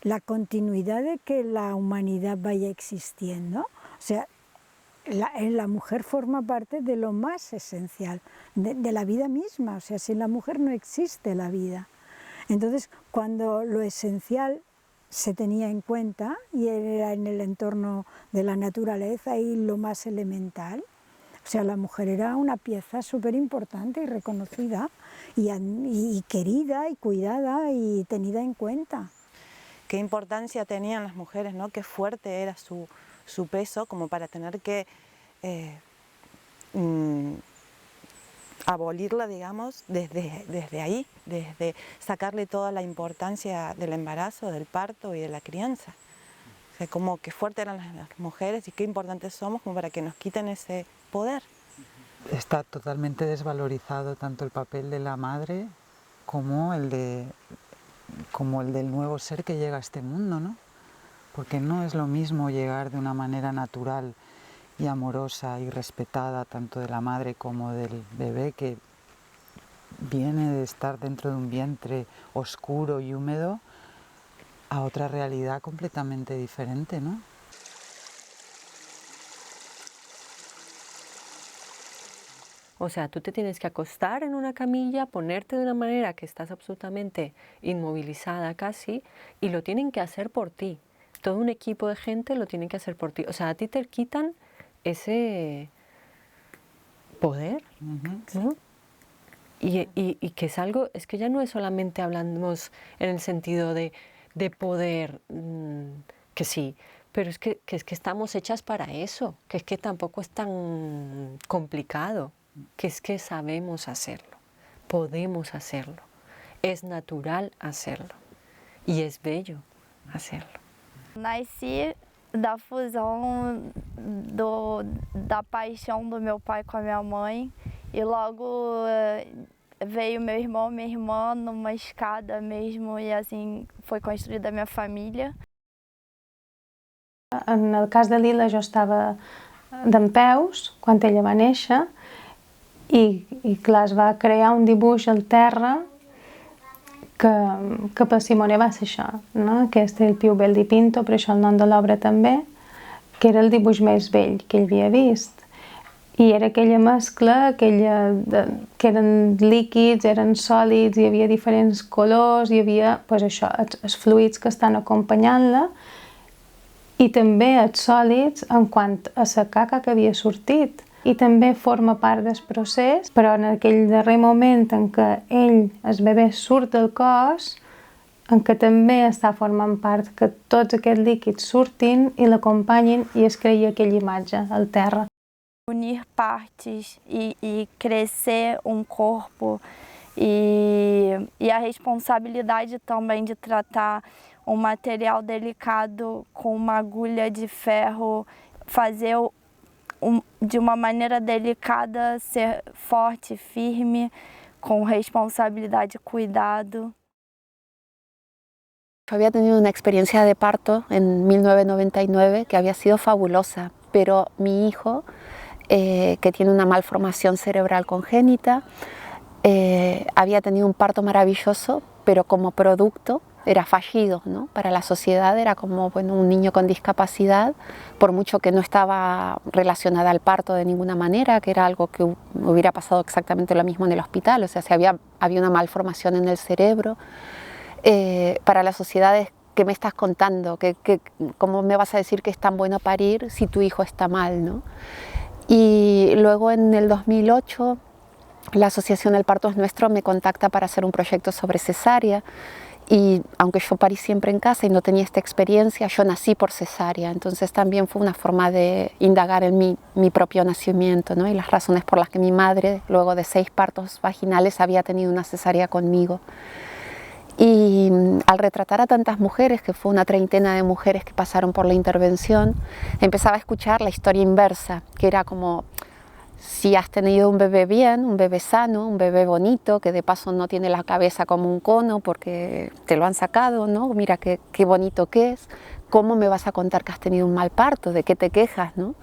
la continuidad de que la humanidad vaya existiendo. O sea, la mujer forma parte de lo más esencial, de la vida misma. O sea, sin la mujer no existe la vida. Entonces, cuando lo esencial se tenía en cuenta y era en el entorno de la naturaleza y lo más elemental, o sea, la mujer era una pieza súper importante y reconocida y querida y cuidada y tenida en cuenta. Qué importancia tenían las mujeres, ¿no? Qué fuerte era su peso como para tener que abolirla, digamos, desde ahí, desde sacarle toda la importancia del embarazo, del parto y de la crianza. O sea, como qué fuertes eran las mujeres y qué importantes somos como para que nos quiten ese poder. Está totalmente desvalorizado tanto el papel de la madre como el del nuevo ser que llega a este mundo, ¿no? Porque no es lo mismo llegar de una manera natural y amorosa y respetada tanto de la madre como del bebé, que viene de estar dentro de un vientre oscuro y húmedo, a otra realidad completamente diferente, ¿no? O sea, tú te tienes que acostar en una camilla, ponerte de una manera que estás absolutamente inmovilizada casi, y lo tienen que hacer por ti. Todo un equipo de gente lo tiene que hacer por ti. O sea, a ti te quitan ese poder, ¿no? Y que es algo, es que ya no es solamente hablamos en el sentido de poder, que sí, pero es que estamos hechas para eso, que es que tampoco es tan complicado, que es que sabemos hacerlo, podemos hacerlo, es natural hacerlo y es bello hacerlo. Nasci da fusão da paixão do meu pai com a minha mãe e logo veio meu irmão, minha irmã numa escada mesmo e assim foi construída a minha família. En el cas de Lila jo estava dempeus quan ella va néixer i clar, es va crear un dibuix al terra que per Simone va ser això, no? Aquest és el Più Bel dipinto, per això el nom de l'obra també, que era el dibuix més vell que ell havia vist. I era aquella mescla, que eren líquids, eren sòlids, hi havia diferents colors, hi havia pues això, els fluids que estan acompanyant-la i també els sòlids en quant a la caca que havia sortit. I també forma part del procés, però en aquell darrer moment en què ell, el bebè, surt del cos, en què també està formant part que tots aquests líquids surtin i l'acompanyin i es creï aquella imatge al terra. Unir partes e crescer um corpo e a responsabilidade também de tratar um material delicado com uma agulha de ferro, fazer de uma maneira delicada, ser forte, firme, con responsabilidad y cuidado. Yo había tenido una experiencia de parto en 1999 que había sido fabulosa, pero mi hijo, que tiene una malformación cerebral congénita, había tenido un parto maravilloso, pero como producto era fallido, ¿no? Para la sociedad era como, bueno, un niño con discapacidad, por mucho que no estaba relacionada al parto de ninguna manera, que era algo que hubiera pasado exactamente lo mismo en el hospital, o sea, si había una malformación en el cerebro. Para la sociedad es, ¿qué me estás contando? ¿Cómo me vas a decir que es tan bueno parir si tu hijo está mal, ¿no? Y luego en el 2008 la Asociación del Parto es Nuestro me contacta para hacer un proyecto sobre cesárea. Y aunque yo parí siempre en casa y no tenía esta experiencia, yo nací por cesárea, entonces también fue una forma de indagar en mi propio nacimiento, ¿no? Y las razones por las que mi madre, luego de 6 partos vaginales, había tenido una cesárea conmigo. Y al retratar a tantas mujeres, que fue una treintena de mujeres que pasaron por la intervención, empezaba a escuchar la historia inversa, que era como: si has tenido un bebé bien, un bebé sano, un bebé bonito, que de paso no tiene la cabeza como un cono porque te lo han sacado, ¿no? Mira qué bonito que es, ¿cómo me vas a contar que has tenido un mal parto? ¿De qué te quejas, no?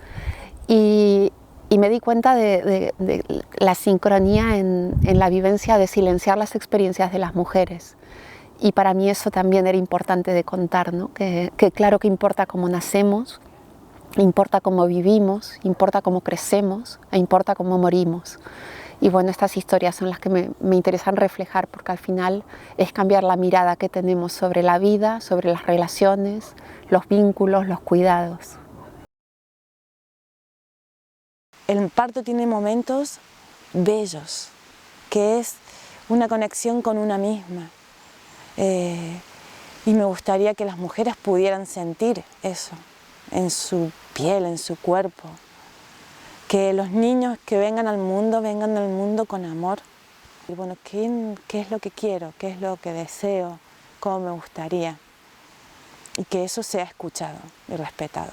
Y me di cuenta de la sincronía en la vivencia de silenciar las experiencias de las mujeres y para mí eso también era importante de contar, ¿no? Que claro que importa cómo nacemos, importa cómo vivimos, importa cómo crecemos e importa cómo morimos. Y bueno, estas historias son las que me interesan reflejar, porque al final es cambiar la mirada que tenemos sobre la vida, sobre las relaciones, los vínculos, los cuidados. El parto tiene momentos bellos, que es una conexión con una misma. Y me gustaría que las mujeres pudieran sentir eso en su piel, en su cuerpo. Que los niños que vengan al mundo con amor. Y bueno, ¿qué es lo que quiero? ¿Qué es lo que deseo? ¿Cómo me gustaría? Y que eso sea escuchado y respetado.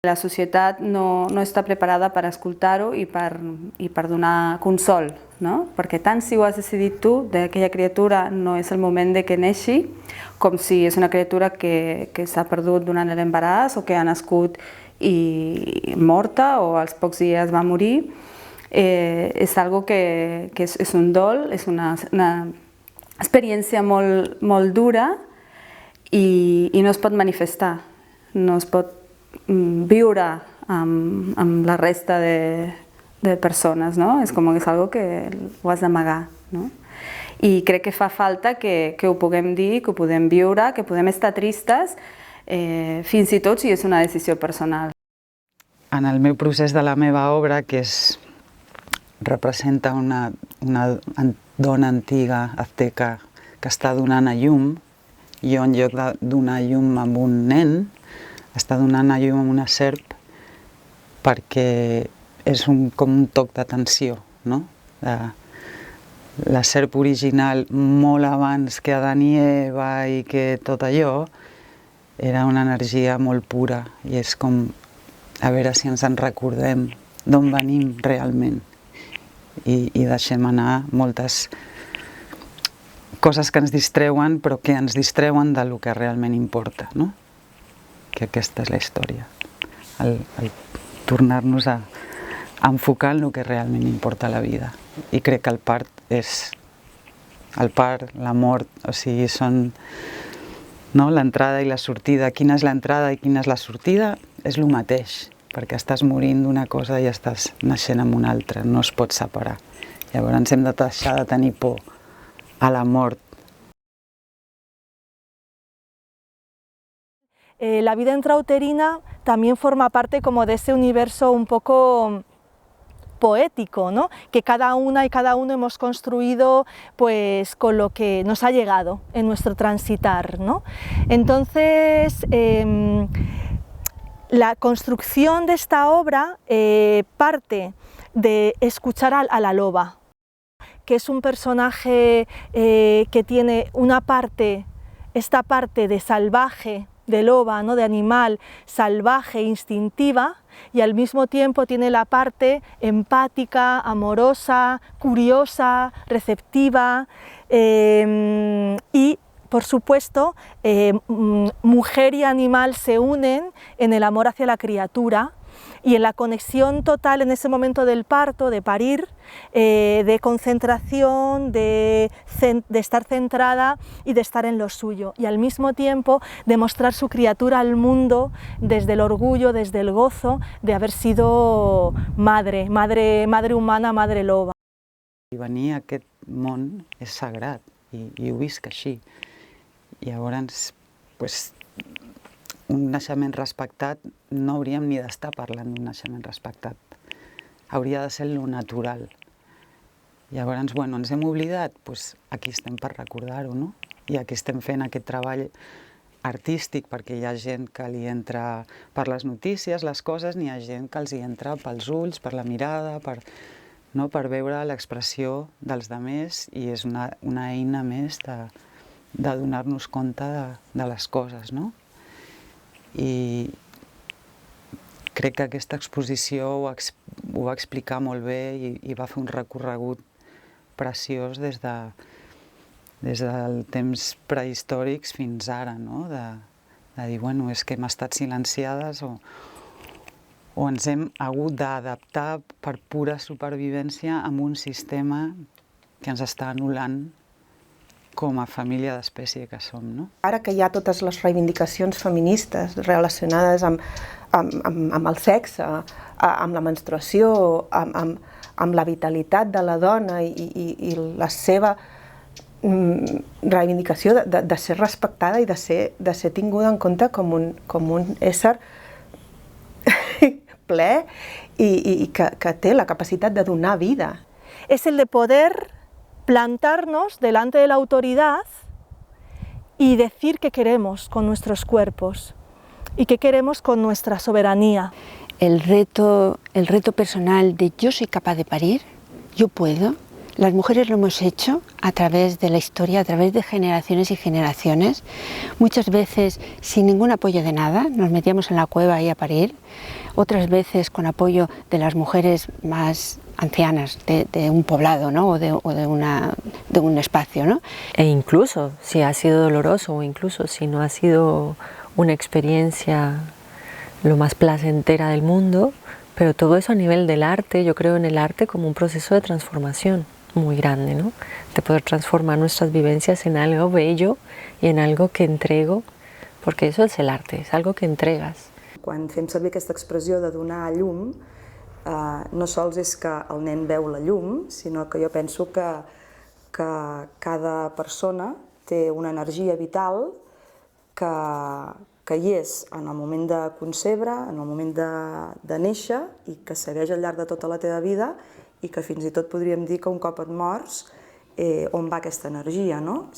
La societat no està preparada per escoltar-ho i per donar consol, no? Perquè tant si ho has decidit tu, d'aquella criatura no és el moment de que neixi, com si és una criatura que s'ha perdut durant l'embaràs o que ha nascut i morta o als pocs dies va morir. És algo que és un dol, és una experiència molt dura i no es pot manifestar, no es pot viure amb la resta de persones, no? És com que és algo que ho has d'amagar, no? I crec que fa falta que ho puguem dir, que ho podem viure, que podem estar tristes, fins i tot si és una decisió personal. En el meu procés de la meva obra, que representa una dona antiga azteca que està donant a llum, jo en lloc de donar llum amb un nen, està donant a llum amb una serp perquè és com un toc d'atenció, no? La serp original, molt abans que Adán i Eva i que tot allò, era una energia molt pura i és com a veure si ens en recordem d'on venim realment i deixem anar moltes coses que ens distreuen però que ens distreuen del que realment importa, no? Que aquesta és la història, el tornar-nos a enfocar en el que realment importa a la vida. I crec que el part és el part, la mort, o sigui, són l'entrada i la sortida. Quina és l'entrada i quina és la sortida és el mateix, perquè estàs morint d'una cosa i estàs naixent amb una altra, no es pot separar. Llavors hem de deixar de tenir por a la mort. La vida intrauterina también forma parte como de ese universo un poco poético, ¿no? Que cada una y cada uno hemos construido pues con lo que nos ha llegado en nuestro transitar, ¿no? Entonces, la construcción de esta obra parte de escuchar a la loba, que es un personaje que tiene una parte, esta parte de salvaje, de loba, ¿no? De animal salvaje, instintiva, y al mismo tiempo tiene la parte empática, amorosa, curiosa, receptiva y, por supuesto, mujer y animal se unen en el amor hacia la criatura y en la conexión total en ese momento del parto, de parir, de concentración, de estar centrada y de estar en lo suyo, y al mismo tiempo de mostrar su criatura al mundo desde el orgullo, desde el gozo de haber sido madre humana, madre loba. I venir a aquest món és sagrat i ho visc així. Llavors, un naixement respectat, no hauríem ni d'estar parlant d'un naixement respectat. Hauria de ser lo natural. Llavors, ens hem oblidat? Aquí estem per recordar-ho, no? I aquí estem fent aquest treball artístic, perquè hi ha gent que li entra per les notícies, les coses, n'hi ha gent que els hi entra pels ulls, per la mirada, per veure l'expressió dels altres, i és una eina més de donar-nos compte de les coses, no? I crec que aquesta exposició ho va explicar molt bé i va fer un recorregut preciós des del temps prehistòrics fins ara, no? De dir, és que hem estat silenciades o ens hem hagut d'adaptar per pura supervivència amb un sistema que ens està anul·lant com a família d'espècie que som, no? Ara que hi ha totes les reivindicacions feministes relacionades amb el sexe, amb la menstruació, amb la vitalitat de la dona i la seva reivindicació de ser respectada i de ser tinguda en compte com un ésser ple y que té la capacidad de donar vida. Es el de poder plantarnos delante de la autoridad y decir qué queremos con nuestros cuerpos y qué queremos con nuestra soberanía. El reto personal de yo soy capaz de parir, yo puedo. Las mujeres lo hemos hecho a través de la historia, a través de generaciones y generaciones, muchas veces sin ningún apoyo de nada, nos metíamos en la cueva ahí a parir, otras veces con apoyo de las mujeres más ancianas de un poblado, ¿no? o de un espacio, ¿no? E incluso si ha sido doloroso o incluso si no ha sido una experiencia lo más placentera del mundo, pero todo eso a nivel del arte, yo creo en el arte como un proceso de transformación muy grande, ¿no? De poder transformar nuestras vivencias en algo bello y en algo que entrego, porque eso es el arte, es algo que entregas. Quan fem servir aquesta expressió de donar llum, no sols és que el nen veu la llum, sinó que jo penso que cada persona té una energia vital que hi és en el moment de concebre, en el moment de néixer i que segueix al llarg de tota la teva vida i que fins i tot podríem dir que un cop et mors, on va aquesta energia, no?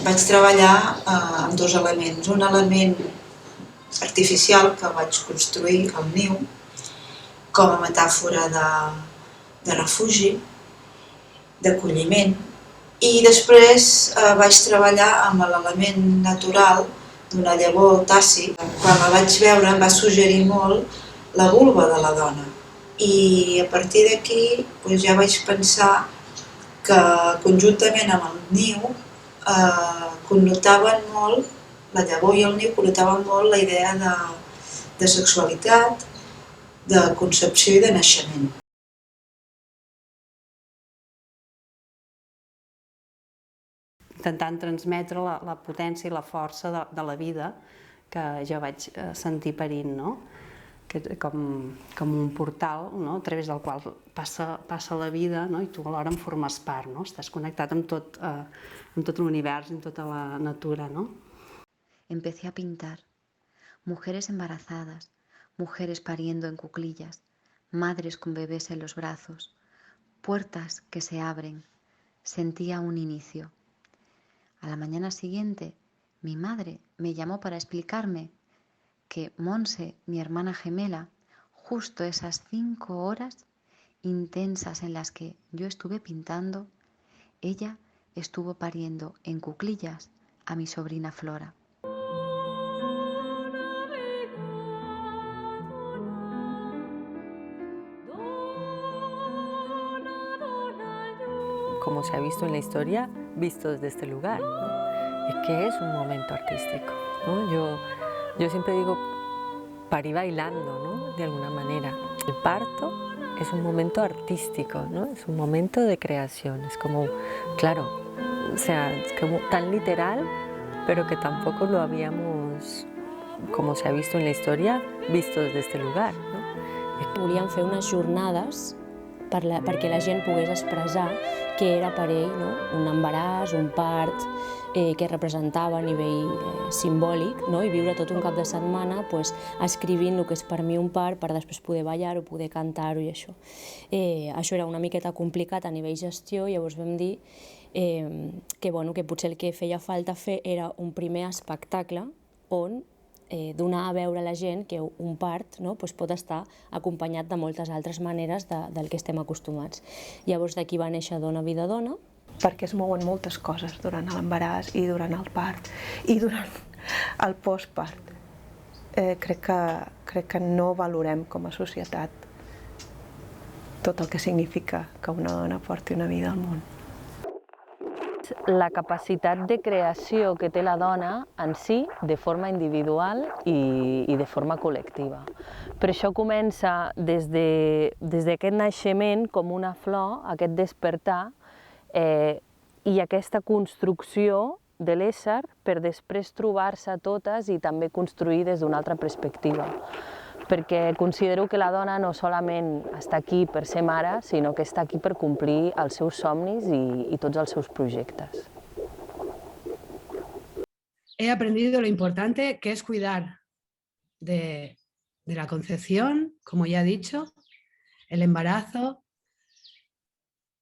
Vaig treballar amb dos elements. Un element artificial que vaig construir, el niu, com a metàfora de refugi, d'acolliment, i després vaig treballar amb l'element natural d'una llavor tassi. Quan la vaig veure em va suggerir molt la vulva de la dona i a partir d'aquí ja vaig pensar que conjuntament amb el niu connotaven molt, la llavor i el niu connotaven molt la idea de sexualitat, de concepció i de naixement. Intentant transmetre la potència i la força de la vida que jo vaig sentir parint, no? Com un portal, no? A través del qual passa la vida, no? I tu alhora en formes part, no? Estàs connectat amb tot l'univers, amb tota la natura, no? Empecé a pintar mujeres embarazadas, mujeres pariendo en cuclillas, madres con bebés en los brazos, puertas que se abren. Sentía un inicio. A la mañana siguiente, mi madre me llamó para explicarme que Monse, mi hermana gemela, justo esas 5 horas intensas en las que yo estuve pintando, ella estuvo pariendo en cuclillas a mi sobrina Flora. Como se ha visto en la historia, visto desde este lugar, ¿no? Es que es un momento artístico, ¿no? Yo siempre digo, parí bailando, ¿no? De alguna manera. El parto es un momento artístico, ¿no? Es un momento de creación, es como, claro, o sea, es como tan literal, pero que tampoco lo habíamos, como se ha visto en la historia, visto desde este lugar, ¿no? Volíem fer unes jornades perquè la gent pogués expressar què era per ell, no? Un embaràs, un part, que representava a nivell simbòlic, no? I viure tot un cap de setmana escrivint el que és per mi un part per després poder ballar-ho, poder cantar-ho i això. Això era una miqueta complicat a nivell gestió, llavors vam dir que potser el que feia falta fer era un primer espectacle on donar a veure a la gent que un part pot estar acompanyat de moltes altres maneres del que estem acostumats. Llavors d'aquí va néixer Dona Vida Dona. Perquè es mouen moltes coses durant l'embaràs i durant el part i durant el postpart. Crec que no valorem com a societat tot el que significa que una dona porti una vida al món. La capacitat de creació que té la dona en si de forma individual i de forma col·lectiva. Però això comença des d'aquest naixement com una flor, aquest despertar, i aquesta construcció de l'ésser per després trobar-se totes i també construir des d'una altra perspectiva. Perquè considero que la dona no solament està aquí per ser mare, sinó que està aquí per complir els seus somnis i tots els seus projectes. He aprendido lo importante que es cuidar de la concepción, como ya he dicho, el embarazo,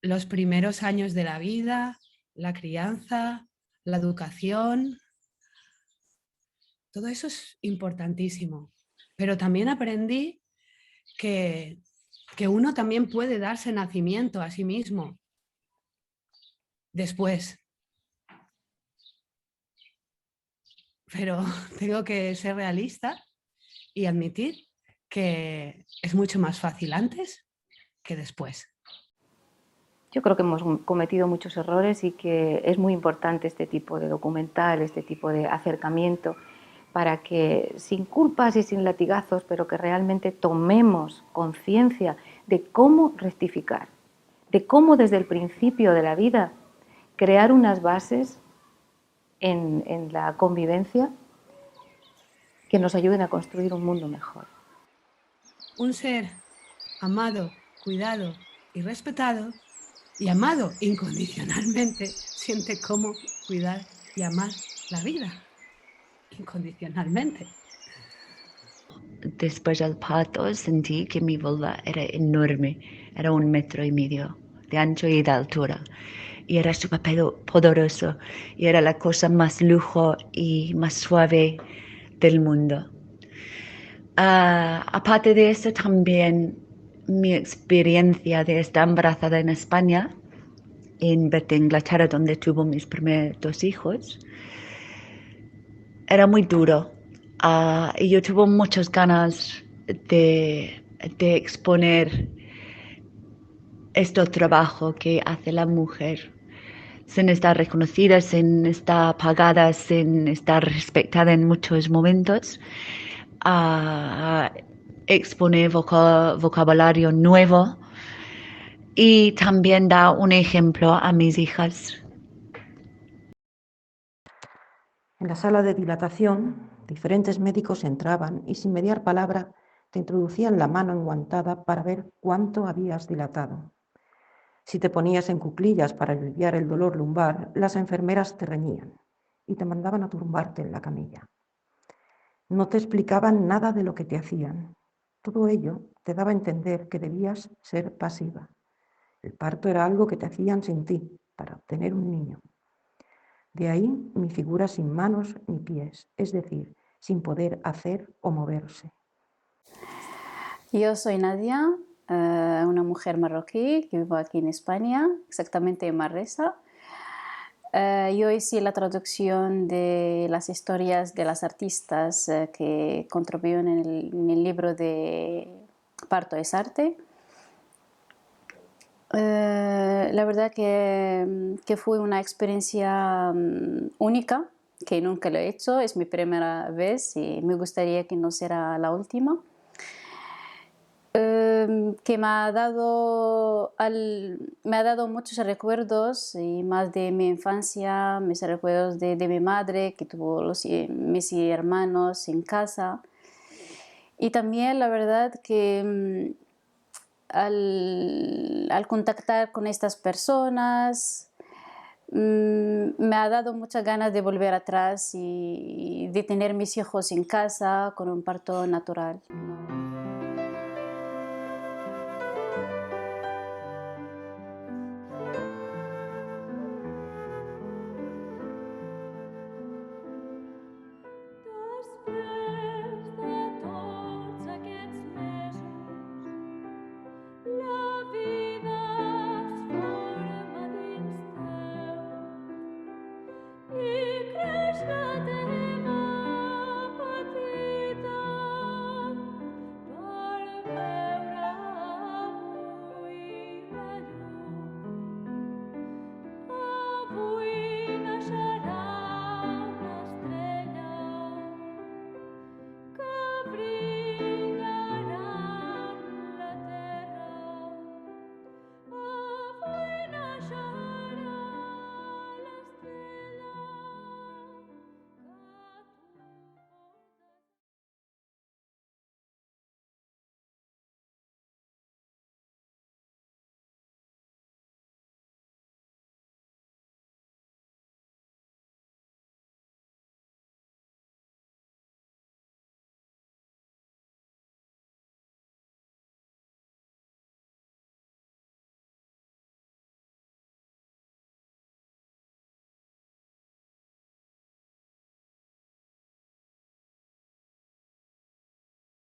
los primeros años de la vida, la crianza, la educación. Todo eso es importantísimo. Pero también aprendí que uno también puede darse nacimiento a sí mismo después. Pero tengo que ser realista y admitir que es mucho más fácil antes que después. Yo creo que hemos cometido muchos errores y que es muy importante este tipo de documental, este tipo de acercamiento, para que sin culpas y sin latigazos, pero que realmente tomemos conciencia de cómo rectificar, de cómo desde el principio de la vida crear unas bases en la convivencia que nos ayuden a construir un mundo mejor. Un ser amado, cuidado y respetado, y amado incondicionalmente, siente cómo cuidar y amar la vida incondicionalmente. Después del parto sentí que mi vulva era enorme, era 1,5 metros de ancho y de altura. Y era súper poderoso y era la cosa más lujo y más suave del mundo. Aparte de eso, también mi experiencia de estar embarazada en España, en Inglaterra, donde tuve mis primeros 2 hijos, era muy duro. Y yo tuve muchas ganas de exponer este trabajo que hace la mujer, sin estar reconocida, sin estar pagada, sin estar respetada en muchos momentos, a exponer vocabulario nuevo y también dar un ejemplo a mis hijas. En la sala de dilatación, diferentes médicos entraban y sin mediar palabra te introducían la mano enguantada para ver cuánto habías dilatado. Si te ponías en cuclillas para aliviar el dolor lumbar, las enfermeras te reñían y te mandaban a tumbarte en la camilla. No te explicaban nada de lo que te hacían. Todo ello te daba a entender que debías ser pasiva. El parto era algo que te hacían sin ti, para obtener un niño. De ahí mi figura sin manos ni pies, es decir, sin poder hacer o moverse. Yo soy Nadia, una mujer marroquí que vivo aquí en España, exactamente en Manresa. Yo hice la traducción de las historias de las artistas que contribuyeron en el libro de Parto es arte. La verdad que fue una experiencia única, que nunca lo he hecho, es mi primera vez y me gustaría que no sea la última. Que me ha dado muchos recuerdos, y más de mi infancia, mis recuerdos de mi madre, que tuvo mis hermanos en casa. Y también la verdad que al contactar con estas personas me ha dado muchas ganas de volver atrás y de tener mis hijos en casa con un parto natural.